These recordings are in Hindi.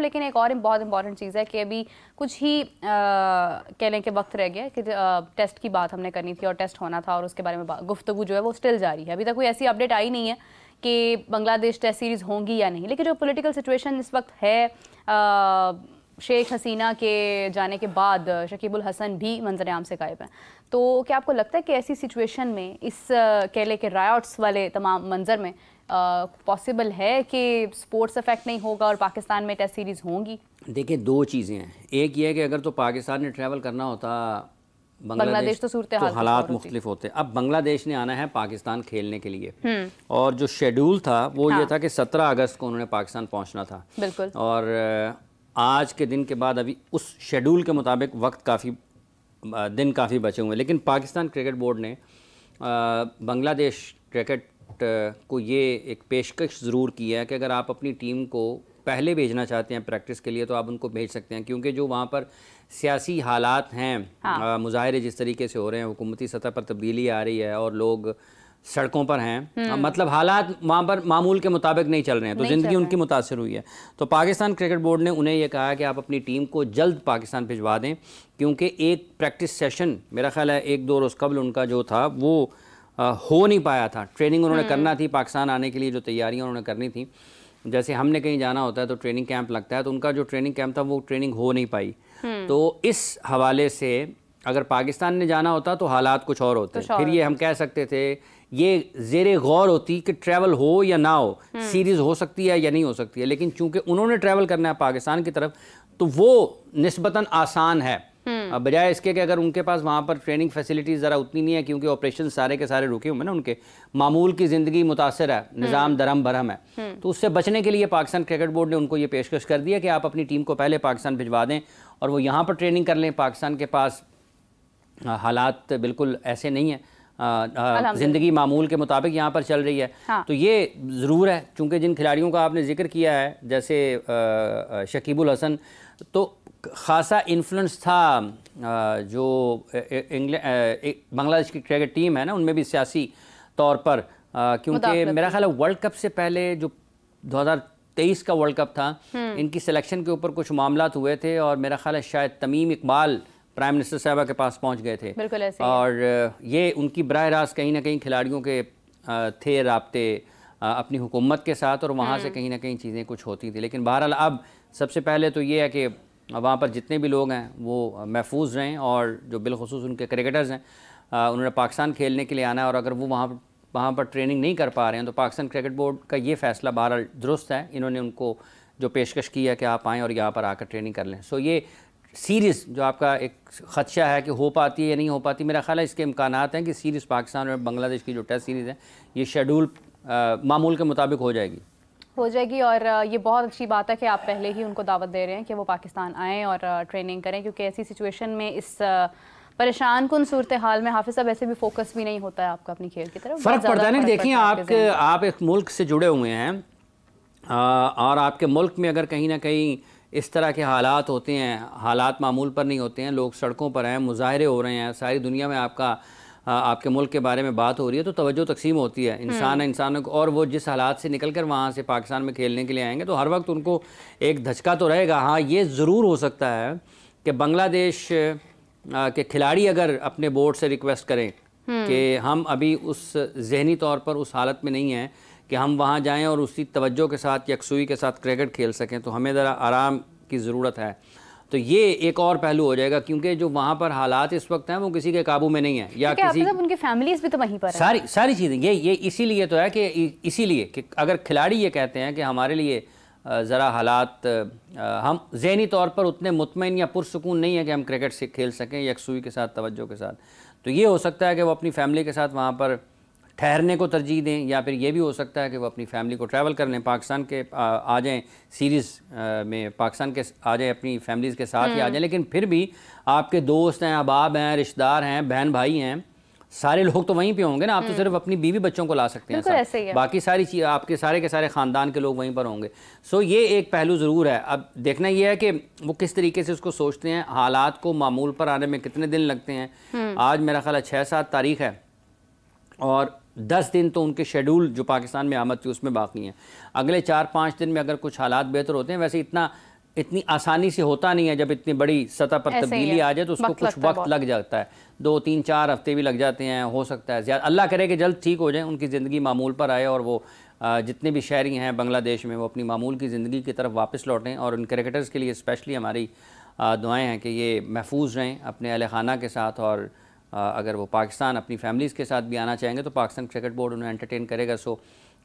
लेकिन एक और बहुत इंपॉर्टेंट चीज़ है कि अभी कुछ ही कहने के वक्त रह गया कि टेस्ट की बात हमने करनी थी और टेस्ट होना था और उसके बारे में गुफ्तगू जो है वो स्टिल जारी है। अभी तक कोई ऐसी अपडेट आई नहीं है कि बांग्लादेश टेस्ट सीरीज़ होंगी या नहीं, लेकिन जो पॉलिटिकल सिचुएशन इस वक्त है, शेख हसीना के जाने के बाद शकीबुल हसन भी मंजर आम से गायब हैं, तो क्या आपको लगता है कि ऐसी सिचुएशन में इस केले के रायट्स वाले तमाम मंजर में पॉसिबल है कि स्पोर्ट्स इफेक्ट नहीं होगा और पाकिस्तान में टेस्ट सीरीज़ होंगी? देखिए, दो चीज़ें हैं। एक ये है कि अगर तो पाकिस्तान ने ट्रैवल करना होता बांग्लादेश तो हालात मुख्तलिफ होते। अब बांग्लादेश ने आना है पाकिस्तान खेलने के लिए और जो शेड्यूल था वो ये था कि 17 अगस्त को उन्होंने पाकिस्तान पहुंचना था। बिल्कुल। और आज के दिन के बाद अभी उस शेड्यूल के मुताबिक दिन काफ़ी बचे हुए हैं, लेकिन पाकिस्तान क्रिकेट बोर्ड ने बांग्लादेश क्रिकेट को ये एक पेशकश ज़रूर की है कि अगर आप अपनी टीम को पहले भेजना चाहते हैं प्रैक्टिस के लिए तो आप उनको भेज सकते हैं, क्योंकि जो वहाँ पर सियासी हालात हैं, मुजाहरे जिस तरीके से हो रहे हैं, हुकूमती सतह पर तब्दीली आ रही है और लोग सड़कों पर हैं, मतलब हालात वहाँ पर मामूल के मुताबिक नहीं चल रहे हैं, तो ज़िंदगी उनकी मुतासर हुई है। तो पाकिस्तान क्रिकेट बोर्ड ने उन्हें यह कहा कि आप अपनी टीम को जल्द पाकिस्तान भिजवा दें, क्योंकि एक प्रैक्टिस सेशन मेरा ख्याल है 1-2 रोज़ कबल उनका जो था वो हो नहीं पाया था। ट्रेनिंग उन्होंने करना थी, पाकिस्तान आने के लिए जो तैयारियाँ उन्होंने करनी थी, जैसे हमने कहीं जाना होता है तो ट्रेनिंग कैंप लगता है, तो उनका जो ट्रेनिंग कैंप था वो ट्रेनिंग हो नहीं पाई। तो इस हवाले से अगर पाकिस्तान ने जाना होता तो हालात कुछ और होते, फिर ये हम कह सकते थे, ये ज़ेरे गौर होती कि ट्रैवल हो या ना हो, सीरीज़ हो सकती है या नहीं हो सकती है। लेकिन चूंकि उन्होंने ट्रैवल करना है पाकिस्तान की तरफ तो वो निस्बतन आसान है, बजाय इसके कि अगर उनके पास वहाँ पर ट्रेनिंग फैसिलिटीज़ ज़रा उतनी नहीं है, क्योंकि ऑपरेशन सारे के सारे रुके हुए ना, उनके मामूल की ज़िंदगी मुतासर है, निज़ाम दरम भरम है। तो उससे बचने के लिए पाकिस्तान क्रिकेट बोर्ड ने उनको ये पेशकश कर दिया कि आप अपनी टीम को पहले पाकिस्तान भिजवा दें और वो यहाँ पर ट्रेनिंग कर लें। पाकिस्तान के पास हालात बिल्कुल ऐसे नहीं है, ज़िंदगी मामूल के मुताबिक यहाँ पर चल रही है। तो ये ज़रूर है, चूँकि जिन खिलाड़ियों का आपने जिक्र किया है जैसे शकीबुल हसन, तो ख़ासा इन्फ्लुएंस था जो बांग्लादेश की क्रिकेट टीम है ना, उनमें भी सियासी तौर पर, क्योंकि मेरा ख्याल है वर्ल्ड कप से पहले जो 2023 का वर्ल्ड कप था, इनकी सिलेक्शन के ऊपर कुछ मामलात हुए थे और मेरा ख्याल है शायद तमीम इकबाल प्राइम मिनिस्टर साहबा के पास पहुंच गए थे। बिल्कुल ऐसे और ये उनकी बराह रास्त कहीं ना कहीं खिलाड़ियों के थे राब्ते अपनी हुकूमत के साथ, और वहाँ से कहीं ना कहीं चीज़ें कुछ होती थी। लेकिन बहरहाल अब सबसे पहले तो ये है कि वहाँ पर जितने भी लोग हैं वो महफूज रहें, और जो बिलखुसूस उनके क्रिकेटर्स हैं उन्होंने पाकिस्तान खेलने के लिए आना है, और अगर वो वहाँ पर ट्रेनिंग नहीं कर पा रहे हैं तो पाकिस्तान क्रिकेट बोर्ड का ये फ़ैसला बहरहाल दुरुस्त है। इन्होंने उनको जो पेशकश की है कि आप आएँ और यहाँ पर आकर ट्रेनिंग कर लें। सो ये सीरीज़ जो आपका एक ख़दशा है कि हो पाती है या नहीं हो पाती, मेरा ख्याल है इसके इम्कानात हैं कि सीरीज़ पाकिस्तान और बांग्लादेश की जो टेस्ट सीरीज़ है ये शेड्यूल मामूल के मुताबिक हो जाएगी। और ये बहुत अच्छी बात है कि आप पहले ही उनको दावत दे रहे हैं कि वो पाकिस्तान आएँ और ट्रेनिंग करें, क्योंकि ऐसी सिचुएशन में इस परेशान कुन सूरत हाल में हाफिज़ साहब ऐसे भी फोकस भी नहीं होता है आपका अपनी खेल की तरफ, फ़र्क पड़ता है ना। देखिए, आप एक मुल्क से जुड़े हुए हैं और आपके मुल्क में अगर कहीं ना कहीं इस तरह के हालात होते हैं, हालात मामूल पर नहीं होते हैं, लोग सड़कों पर हैं, मुजाहरे हो रहे हैं, सारी दुनिया में आपके मुल्क के बारे में बात हो रही है, तो तवज्जो तकसीम होती है इंसानों को, और वो जिस हालात से निकल कर वहाँ से पाकिस्तान में खेलने के लिए आएंगे तो हर वक्त उनको एक धचका तो रहेगा। हाँ, ये ज़रूर हो सकता है कि बांग्लादेश के खिलाड़ी अगर अपने बोर्ड से रिक्वेस्ट करें कि हम अभी उस जहनी तौर पर उस हालत में नहीं हैं कि हम वहाँ जाएं और उसी तवज्जो के साथ, यकसुई के साथ क्रिकेट खेल सकें, तो हमें ज़रा आराम की ज़रूरत है, तो ये एक और पहलू हो जाएगा, क्योंकि जो वहाँ पर हालात इस वक्त हैं वो किसी के काबू में नहीं है, या किसी उनकी फैमिलीज भी तो वहीं पर सारी चीज़ें ये इसीलिए तो है कि इसीलिए कि अगर खिलाड़ी ये कहते हैं कि हमारे लिए ज़रा हालात, हम ज़हनी तौर पर उतने मुतमईन या पुरसुकून नहीं है कि हम क्रिकेट से खेल सकें यकसुई के साथ, तवज्जो के साथ, तो ये हो सकता है कि वो अपनी फैमिली के साथ वहाँ पर ठहरने को तरजीह दें, या फिर ये भी हो सकता है कि वो अपनी फैमिली को ट्रैवल कर लें, पाकिस्तान के आ जाएं सीरीज़ में, पाकिस्तान के आ जाएं, अपनी फैमिलीज़ के साथ ही आ जाएं। लेकिन फिर भी आपके दोस्त हैं, अहबाब हैं, रिश्तेदार हैं, बहन भाई हैं, सारे लोग तो वहीं पे होंगे ना। आप तो सिर्फ अपनी बीवी बच्चों को ला सकते हैं, बाकी सारी चीज़ आपके सारे के सारे ख़ानदान के लोग वहीं पर होंगे। सो ये एक पहलू ज़रूर है। अब देखना ये है कि वो किस तरीके से उसको सोचते हैं, हालात को मामूल पर आने में कितने दिन लगते हैं। आज मेरा ख्याल है 6-7 तारीख है और 10 दिन तो उनके शेड्यूल जो पाकिस्तान में आमद थी उसमें बाकी हैं। अगले 4-5 दिन में अगर कुछ हालात बेहतर होते हैं, वैसे इतना इतनी आसानी से होता नहीं है। जब इतनी बड़ी सतह पर तब्दीली आ जाए तो उसको कुछ वक्त लग जाता है, 2, 3, 4 हफ्ते भी लग जाते हैं, हो सकता है ज़्यादा। अल्लाह करे कि जल्द ठीक हो जाए, उनकी ज़िंदगी मामूल पर आए और वो जितने भी शहरी हैं बांग्लादेश में वो अपनी मामूल की ज़िंदगी की तरफ वापस लौटें। और उन क्रिकेटर्स के लिए स्पेशली हमारी दुआएं हैं कि ये महफूज रहें अपने अहल खाना के साथ, और अगर वो पाकिस्तान अपनी फैमिलीज़ के साथ भी आना चाहेंगे तो पाकिस्तान क्रिकेट बोर्ड उन्हें एंटरटेन करेगा। सो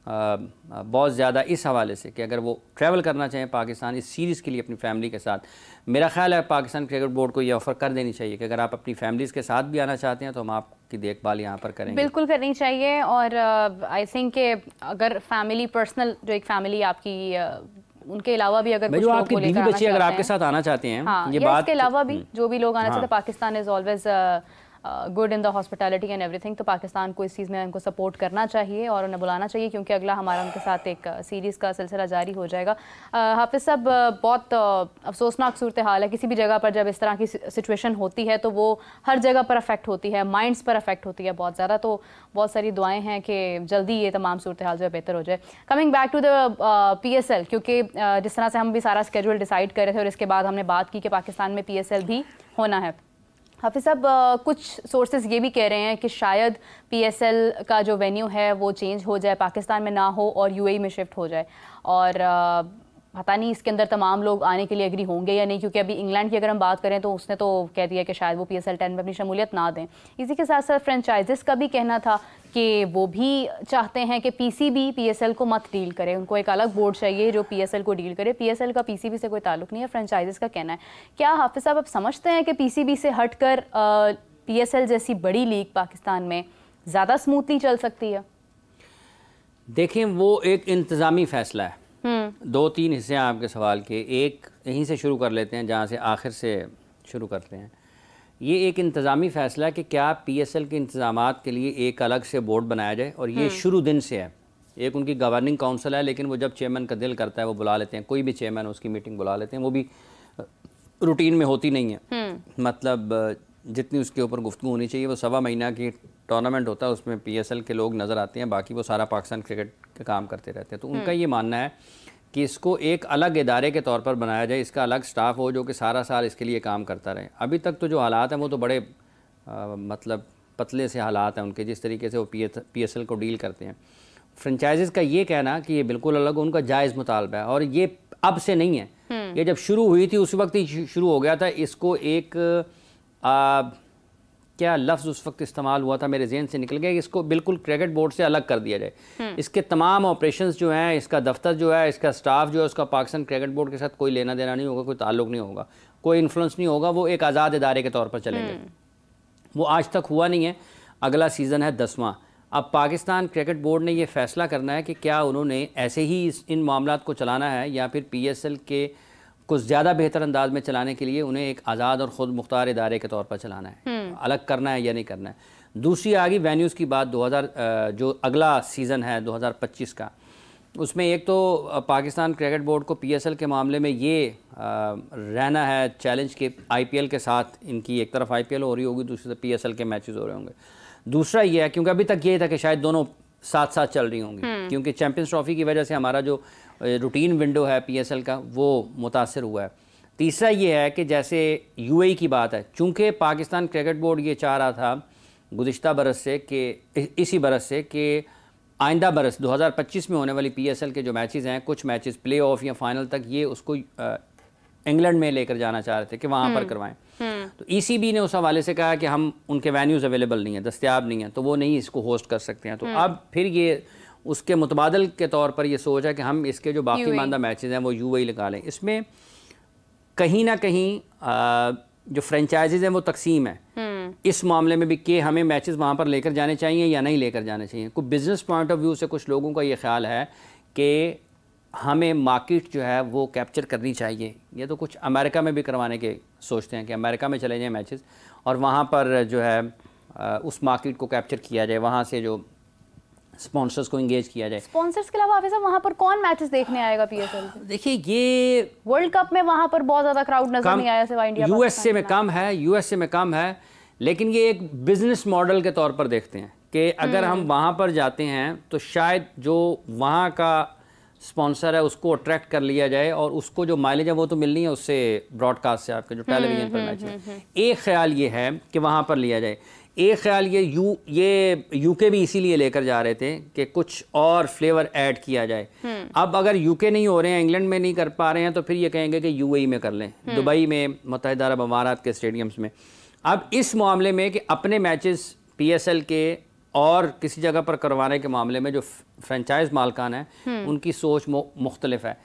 बहुत ज़्यादा इस हवाले से कि अगर वो ट्रैवल करना चाहें पाकिस्तान इस सीरीज़ के लिए अपनी फैमिली के साथ, मेरा ख्याल है पाकिस्तान क्रिकेट बोर्ड को ये ऑफ़र कर देनी चाहिए कि अगर आप अपनी फैमिलीज़ के साथ भी आना चाहते हैं तो हम आपकी देखभाल यहाँ पर करेंगे। बिल्कुल करनी चाहिए। और आई थिंक कि अगर फैमिली पर्सनल जो एक फैमिली आपकी उनके अलावा भी अगर जो आपके बीवी बच्चे अगर आपके साथ आना चाहते हैं, हाँ, ये बात इसके अलावा भी जो भी लोग आना चाहते हैं, Pakistan is always good in the hospitality and everything. तो पाकिस्तान को इस चीज़ में उनको सपोर्ट करना चाहिए और उन्हें बुलाना चाहिए, क्योंकि अगला हमारा उनके साथ एक सीरीज़ का सिलसिला जारी हो जाएगा। हाफिज़ साहब, बहुत अफसोसनाक सूरत हाल है। किसी भी जगह पर जब इस तरह की सिचुएशन होती है तो वो हर जगह पर अफेक्ट होती है, माइंड्स पर अफेक्ट होती है बहुत ज़्यादा। तो बहुत सारी दुआएँ हैं कि जल्दी ये तमाम सूरत हाल जो है बेहतर हो जाए। Coming back to the PSL, क्योंकि जिस तरह से हम भी सारा स्केड्यूल डिसाइड कर रहे थे और इसके बाद हमने बात की कि पाकिस्तान में PSL भी होना है। हाफिज़ साहब, कुछ सोर्सेज ये भी कह रहे हैं कि शायद PSL का जो वेन्यू है वो चेंज हो जाए, पाकिस्तान में ना हो और UAE में शिफ्ट हो जाए। और पता नहीं इसके अंदर तमाम लोग आने के लिए एग्री होंगे या नहीं, क्योंकि अभी इंग्लैंड की अगर हम बात करें तो उसने तो कह दिया कि शायद वो PSL 10 में अपनी शमूलियत ना दें। इसी के साथ साथ फ्रेंचाइजिस का भी कहना था कि वो भी चाहते हैं कि PCB PSL को मत डील करे, उनको एक अलग बोर्ड चाहिए जो PSL को डील करे। PSL का PCB से कोई ताल्लुक नहीं है, फ्रेंचाइजिस का कहना है। क्या हाफिज़ साहब आप समझते हैं कि PCB से हटकर PSL जैसी बड़ी लीग पाकिस्तान में ज़्यादा स्मूथली चल सकती है? देखें, वो एक इंतज़ामी फ़ैसला है। 2-3 हिस्से हैं आपके सवाल के। एक यहीं से शुरू कर लेते हैं जहाँ से आखिर से शुरू करते हैं। ये एक इंतज़ामी फ़ैसला है कि क्या PSL के इंतज़ामात के लिए एक अलग से बोर्ड बनाया जाए, और ये शुरू दिन से है। एक उनकी गवर्निंग काउंसिल है, लेकिन वो जब चेयरमैन का दिल करता है वो बुला लेते हैं, कोई भी चेयरमैन उसकी मीटिंग बुला लेते हैं। वो भी रूटीन में होती नहीं है, मतलब जितनी उसके ऊपर गुफ्तगू होनी चाहिए। वो 1.25 महीना की टूर्नामेंट होता है, उसमें PSL के लोग नज़र आते हैं, बाकी वो सारा पाकिस्तान क्रिकेट का काम करते रहते हैं। तो उनका ये मानना है कि इसको एक अलग इदारे के तौर पर बनाया जाए, इसका अलग स्टाफ हो जो कि सारा साल इसके लिए काम करता रहे। अभी तक तो जो हालात हैं वो तो बड़े मतलब पतले से हालात हैं उनके, जिस तरीके से वो PSL को डील करते हैं। फ्रेंचाइजीज़ का ये कहना कि ये बिल्कुल अलग, उनका जायज़ मुतालबा है, और ये अब से नहीं है, ये जब शुरू हुई थी उस वक्त ही शुरू हो गया था। इसको एक क्या लफ्ज़ उस वक्त इस्तेमाल हुआ था, मेरे जहन से निकल गया, कि इसको बिल्कुल क्रिकेट बोर्ड से अलग कर दिया जाए। इसके तमाम ऑपरेशंस जो हैं, इसका दफ्तर जो है, इसका स्टाफ जो है, उसका पाकिस्तान क्रिकेट बोर्ड के साथ कोई लेना देना नहीं होगा, कोई ताल्लुक़ नहीं होगा, कोई इन्फ्लुएंस नहीं होगा। वो एक आज़ाद इदारे के तौर पर चलेंगे। वो आज तक हुआ नहीं है। अगला सीज़न है 10वां। अब पाकिस्तान क्रिकेट बोर्ड ने ये फ़ैसला करना है कि क्या उन्होंने ऐसे ही इन मामलात को चलाना है, या फिर PSL के कुछ ज़्यादा बेहतर अंदाज में चलाने के लिए उन्हें एक आज़ाद और ख़ुद मुख्तार इदारे के तौर पर चलाना है, अलग करना है या नहीं करना है। दूसरी आ गई वेन्यूज़ की बात। 2000 जो अगला सीज़न है 2025 का, उसमें एक तो पाकिस्तान क्रिकेट बोर्ड को PSL के मामले में ये रहना है चैलेंज के IPL के साथ इनकी एक तरफ IPL हो रही होगी, दूसरी तरफ PSL के मैचेस हो रहे होंगे। दूसरा ये है, क्योंकि अभी तक ये था कि शायद दोनों साथ साथ चल रही होंगी, क्योंकि चैम्पियंस ट्रॉफी की वजह से हमारा जो रूटीन विंडो है PSL का वो मुतासर हुआ है। तीसरा ये है कि जैसे UAE की बात है, चूँकि पाकिस्तान क्रिकेट बोर्ड ये चाह रहा था गुज़िश्ता बरस से कि इसी बरस से कि आइंदा बरस 2025 में होने वाली PSL के जो मैचेस हैं, कुछ मैचेस प्ले ऑफ या फाइनल तक ये उसको इंग्लैंड में लेकर जाना चाह रहे थे कि वहाँ पर करवाएं। तो ECB ने उस हवाले से कहा कि हम उनके वेन्यूज़ अवेलेबल नहीं है, दस्तियाब नहीं है, तो वो नहीं इसको होस्ट कर सकते हैं। तो अब फिर ये उसके मुतबादल के तौर पर ये सोच है कि हम इसके जो बाकी मानदा मैचेस हैं वो UAE लगा लें। इसमें कहीं ना कहीं जो फ्रेंचाइजीज़ हैं वो तकसीम है इस मामले में भी कि हमें मैचेस वहाँ पर लेकर जाने चाहिए या नहीं लेकर जाने चाहिए। कुछ बिज़नेस पॉइंट ऑफ व्यू से कुछ लोगों का ये ख्याल है कि हमें मार्केट जो है वो कैप्चर करनी चाहिए। ये तो कुछ अमेरिका में भी करवाने के सोचते हैं कि अमेरिका में चले जाएँ मैचेस और वहाँ पर जो है उस मार्केट को कैप्चर किया जाए, वहाँ से जो स्पॉन्सर्स को इंगेज किया जाए। स्पॉन्सर्स के अलावा हाफिज़ साहब वहाँ पर कौन मैचेस देखने आएगा PSL? देखिए, ये वर्ल्ड कप में वहाँ पर बहुत ज़्यादा क्राउड नजर नहीं आया सिवाय इंडिया USA में कम है, USA में कम है, लेकिन ये एक बिजनेस मॉडल के तौर पर देखते हैं कि अगर हम वहाँ पर जाते हैं तो शायद जो वहाँ का स्पॉन्सर है उसको अट्रैक्ट कर लिया जाए और उसको जो माइलेज है वो तो मिलनी है उससे, ब्रॉडकास्ट से, आपके जो टेलीविज़न पर मैच है। एक ख्याल ये है कि वहाँ पर लिया जाए। एक ख्याल ये यूके भी इसीलिए लेकर जा रहे थे कि कुछ और फ्लेवर ऐड किया जाए। अब अगर यूके नहीं हो रहे हैं, इंग्लैंड में नहीं कर पा रहे हैं, तो फिर ये कहेंगे कि यूएई में कर लें, दुबई में, मुत्तहिदा अरब अमारात के स्टेडियम्स में। अब इस मामले में कि अपने मैचेस पीएसएल के और किसी जगह पर करवाने के मामले में जो फ्रेंचाइज मालकान है उनकी सोच मुख्तलिफ है।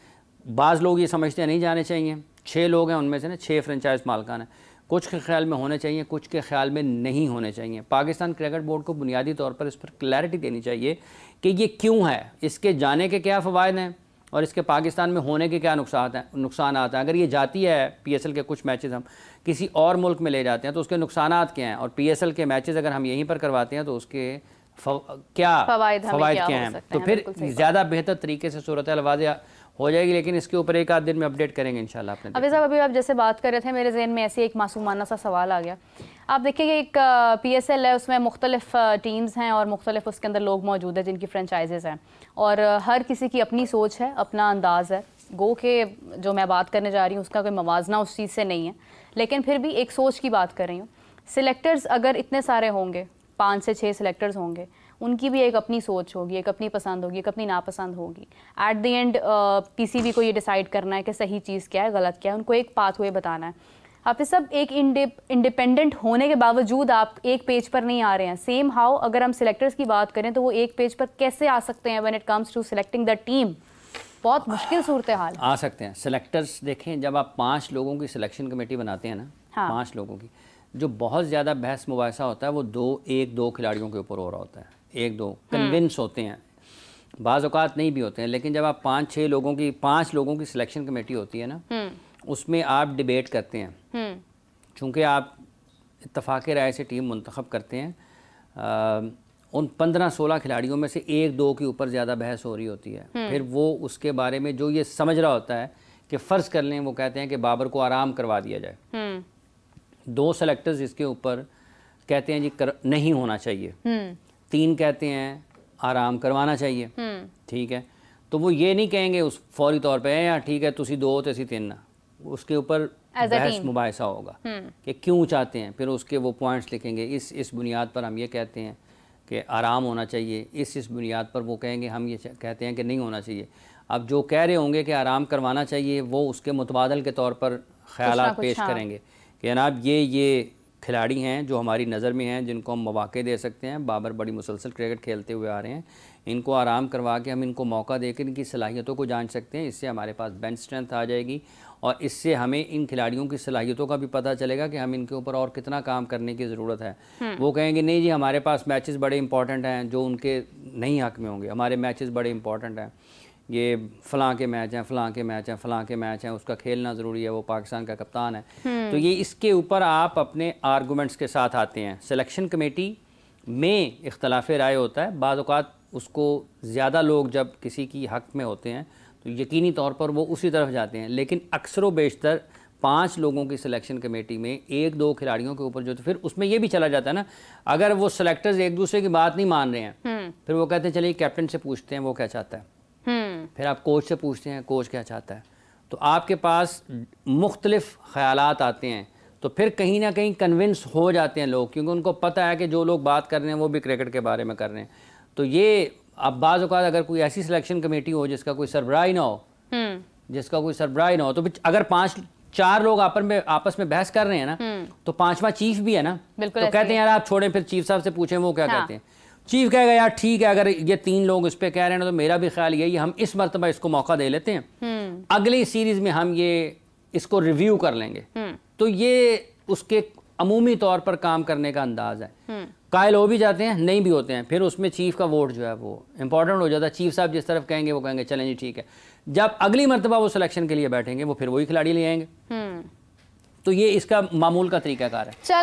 बाज़ लोग ये समझते हैं नहीं जाने चाहिए, 6 लोग हैं उनमें से ना 6 फ्रेंचाइज मालकान हैं, कुछ के ख्याल में होने चाहिए, कुछ के ख्याल में नहीं होने चाहिए। पाकिस्तान क्रिकेट बोर्ड को बुनियादी तौर पर इस पर क्लैरिटी देनी चाहिए कि ये क्यों है, इसके जाने के क्या फ़वायद हैं और इसके पाकिस्तान में होने के क्या नुकसान आते हैं। अगर ये जाती है पीएसएल के कुछ मैचेस हम किसी और मुल्क में ले जाते हैं तो उसके नुकसानात क्या हैं, और पीएसएल के मैचेस अगर हम यहीं पर करवाते हैं तो उसके क्या फ़वायद क्या हैं, तो फिर ज़्यादा बेहतर तरीके से सूरत वाज़ेह हो जाएगी। लेकिन इसके ऊपर एक आध दिन में अपडेट करेंगे इंशाल्लाह। आपने अभी साहब अभी आप जैसे बात कर रहे थे, मेरे जहन में ऐसे एक मासूमाना सा सवाल आ गया। आप देखिए कि एक पीएसएल है, उसमें मुख्तलिफ टीम्स हैं और मुख्तलिफ उसके अंदर लोग मौजूद हैं जिनकी फ्रेंचाइजेज़ हैं, और हर किसी की अपनी सोच है, अपना अंदाज़ है। गो के जो मैं बात करने जा रही हूँ उसका कोई मवाजना उस चीज़ से नहीं है, लेकिन फिर भी एक सोच की बात कर रही हूँ। सिलेक्टर्स अगर इतने सारे होंगे, 5 से 6 सिलेक्टर्स होंगे, उनकी भी एक अपनी सोच होगी, एक अपनी पसंद होगी, एक अपनी नापसंद होगी। एट द एंड पीसीबी को ये डिसाइड करना है कि सही चीज़ क्या है, गलत क्या है, उनको एक पाथवे बताना है। हाफिज़ साहब, एक इंडिपेंडेंट होने के बावजूद आप एक पेज पर नहीं आ रहे हैं। सेम हाउ अगर हम सिलेक्टर्स की बात करें तो वो एक पेज पर कैसे आ सकते हैं when it comes to selecting the team? बहुत मुश्किल सूरत हाल। आ सकते हैं सिलेक्टर्स। देखें, जब आप 5 लोगों की सिलेक्शन कमेटी बनाते हैं ना, हाँ। 5 लोगों की, जो बहुत ज़्यादा बहस मुबाहिसा होता है वो 1-2 खिलाड़ियों के ऊपर हो रहा होता है, 1-2 कन्विंस होते हैं, बाज़ औक़ात नहीं भी होते हैं। लेकिन जब आप 5-6 लोगों की 5 लोगों की सिलेक्शन कमेटी होती है ना, उसमें आप डिबेट करते हैं। चूँकि आप इत्तफ़ाक़ राय से टीम मुंतखब करते हैं, उन 15-16 खिलाड़ियों में से 1-2 के ऊपर ज़्यादा बहस हो रही होती है। फिर वो उसके बारे में जो ये समझ रहा होता है कि फ़र्ज़ कर लें, वो कहते हैं कि बाबर को आराम करवा दिया जाए। 2 सेलेक्टर्स इसके ऊपर कहते हैं जी नहीं होना चाहिए, 3 कहते हैं आराम करवाना चाहिए। ठीक है, तो वो ये नहीं कहेंगे उस फौरी तौर पे यार ठीक है तुसी 2 तो असी 3 ना, उसके ऊपर बहस मुबाहिसा होगा कि क्यों चाहते हैं। फिर उसके वो पॉइंट्स लिखेंगे, इस बुनियाद पर हम ये कहते हैं कि आराम होना चाहिए, इस बुनियाद पर वो कहेंगे हम ये कहते हैं कि नहीं होना चाहिए। अब जो कह रहे होंगे कि आराम करवाना चाहिए, वो उसके मुतबादल के तौर पर ख़यालात पेश करेंगे कि जनाब ये खिलाड़ी हैं जो हमारी नज़र में हैं, जिनको हम मौक़े दे सकते हैं। बाबर बड़ी मुसलसल क्रिकेट खेलते हुए आ रहे हैं, इनको आराम करवा के हम इनको मौका देकर इनकी सलाहियतों को जान सकते हैं। इससे हमारे पास बेंच स्ट्रेंथ आ जाएगी और इससे हमें इन खिलाड़ियों की सलाहियतों का भी पता चलेगा कि हम इनके ऊपर और कितना काम करने की ज़रूरत है। वो कहेंगे नहीं जी हमारे पास मैचेस बड़े इंपॉर्टेंट हैं जो उनके नहीं हक़ में होंगे, हमारे मैचेस बड़े इंपॉर्टेंट हैं, ये फ़लाँ के मैच हैं, फ़लाँ के मैच हैं, फ़लाँ के मैच हैं, उसका खेलना ज़रूरी है, वो पाकिस्तान का कप्तान है। तो ये इसके ऊपर आप अपने आर्गूमेंट्स के साथ आते हैं। सिलेक्शन कमेटी में इख्तलाफ राय होता है, बाज़ औक़ात उसको ज़्यादा लोग जब किसी की हक़ में होते हैं तो यकीनी तौर पर वो उसी तरफ जाते हैं। लेकिन अक्सर व बेशतर 5 लोगों की सिलेक्शन कमेटी में 1-2 खिलाड़ियों के ऊपर जो, तो फिर उसमें ये भी चला जाता है ना, अगर वो सेलेक्टर्स एक दूसरे की बात नहीं मान रहे हैं फिर वो कहते हैं चलिए कैप्टन से पूछते हैं वो क्या चाहता है, फिर आप कोच से पूछते हैं कोच क्या चाहता है। तो आपके पास मुख्तलिफ ख़यालात आते हैं, तो फिर कहीं ना कहीं कन्विंस हो जाते हैं लोग, क्योंकि उनको पता है कि जो लोग बात कर रहे हैं वो भी क्रिकेट के बारे में कर रहे हैं। तो ये अब बाज़ औक़ात अगर कोई ऐसी सिलेक्शन कमेटी हो जिसका कोई सरबराही ना हो, तो अगर 5-4 लोग आपस में बहस कर रहे हैं ना, तो 5वां चीफ भी है ना, तो कहते हैं यार आप छोड़ें, फिर चीफ साहब से पूछें वो क्या कहते हैं। चीफ कहेगा यार ठीक है, अगर ये 3 लोग इस पे कह रहे हैं ना, तो मेरा भी ख्याल यही, हम इस मरतबा इसको मौका दे लेते हैं, अगली सीरीज़ में हम ये इसको रिव्यू कर लेंगे। तो ये उसके अमूमी तौर पर काम करने का अंदाज है। कायल हो भी जाते हैं, नहीं भी होते हैं, फिर उसमें चीफ का वोट जो है वो इंपॉर्टेंट हो जाता है। चीफ साहब जिस तरफ कहेंगे वो कहेंगे चलें जी ठीक है। जब अगली मरतबा वो सिलेक्शन के लिए बैठेंगे वो फिर वही खिलाड़ी ले आएंगे। तो ये इसका मामूल का तरीकाकार है।